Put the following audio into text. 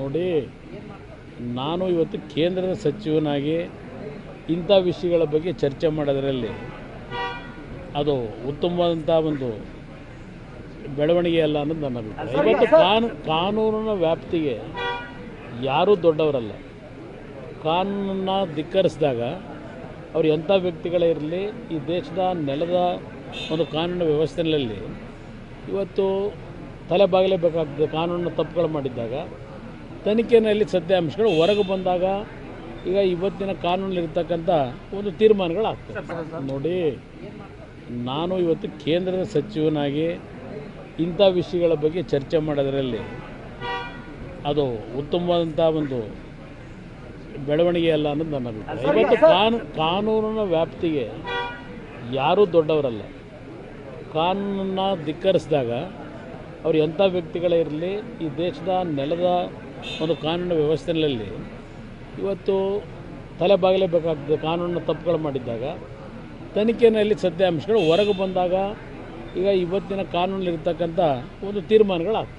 ನೋಡಿ, ನಾನು ಇವತ್ತು ಕೇಂದ್ರದ ಸಚಿವನಾಗಿ ಇಂಥ ವಿಷಯಗಳ ಬಗ್ಗೆ ಚರ್ಚೆ ಮಾಡೋದರಲ್ಲಿ ಅದು ಉತ್ತಮವಾದಂಥ ಒಂದು ಬೆಳವಣಿಗೆ ಅಲ್ಲ ಅನ್ನೋದು ನನ್ನ ಅಭಿಪ್ರಾಯ. ಇವತ್ತು ಕಾನೂನಿನ ವ್ಯಾಪ್ತಿಗೆ ಯಾರೂ ದೊಡ್ಡವರಲ್ಲ. ಕಾನೂನನ್ನು ಧಿಕ್ಕರಿಸಿದಾಗ ಅವ್ರು ಎಂಥ ವ್ಯಕ್ತಿಗಳೇ ಇರಲಿ, ಈ ದೇಶದ ನೆಲದ ಒಂದು ಕಾನೂನು ವ್ಯವಸ್ಥೆಯಲ್ಲಿ ಇವತ್ತು ತಲೆಬಾಗಲೇಬೇಕಾಗ್ತದೆ. ಕಾನೂನು ತಪ್ಪುಗಳು ಮಾಡಿದ್ದಾಗ ತನಿಖೆಯಲ್ಲಿ ಸತ್ಯಾಂಶಗಳು ಹೊರಗೆ ಬಂದಾಗ ಈಗ ಇವತ್ತಿನ ಕಾನೂನಲ್ಲಿರ್ತಕ್ಕಂಥ ಒಂದು ತೀರ್ಮಾನಗಳಾಗ್ತವೆ. ನೋಡಿ, ನಾನು ಇವತ್ತು ಕೇಂದ್ರದ ಸಚಿವನಾಗಿ ಇಂಥ ವಿಷಯಗಳ ಬಗ್ಗೆ ಚರ್ಚೆ ಮಾಡೋದರಲ್ಲಿ ಅದು ಉತ್ತಮವಾದಂಥ ಒಂದು ಬೆಳವಣಿಗೆ ಅಲ್ಲ ಅನ್ನೋದು ನನ್ನ ಅಭಿಪ್ರಾಯ. ಇವತ್ತು ಕಾನೂನಿನ ವ್ಯಾಪ್ತಿಗೆ ಯಾರೂ ದೊಡ್ಡವರಲ್ಲ. ಕಾನೂನನ್ನು ಧಿಕ್ಕರಿಸಿದಾಗ ಅವ್ರು ಎಂಥ ವ್ಯಕ್ತಿಗಳೇ ಇರಲಿ, ಈ ದೇಶದ ನೆಲದ ಒಂದು ಕಾನೂನು ವ್ಯವಸ್ಥೆಯಲ್ಲಿ ಇವತ್ತು ತಲೆಬಾಗಲೇಬೇಕಾಗ್ತದೆ. ಕಾನೂನು ತಪ್ಪುಗಳು ಮಾಡಿದ್ದಾಗ ತನಿಖೆಯಲ್ಲಿ ಸತ್ಯಾಂಶಗಳು ಹೊರಗೆ ಬಂದಾಗ ಈಗ ಇವತ್ತಿನ ಕಾನೂನಲ್ಲಿರ್ತಕ್ಕಂಥ ಒಂದು ತೀರ್ಮಾನಗಳಾಗ್ತವೆ.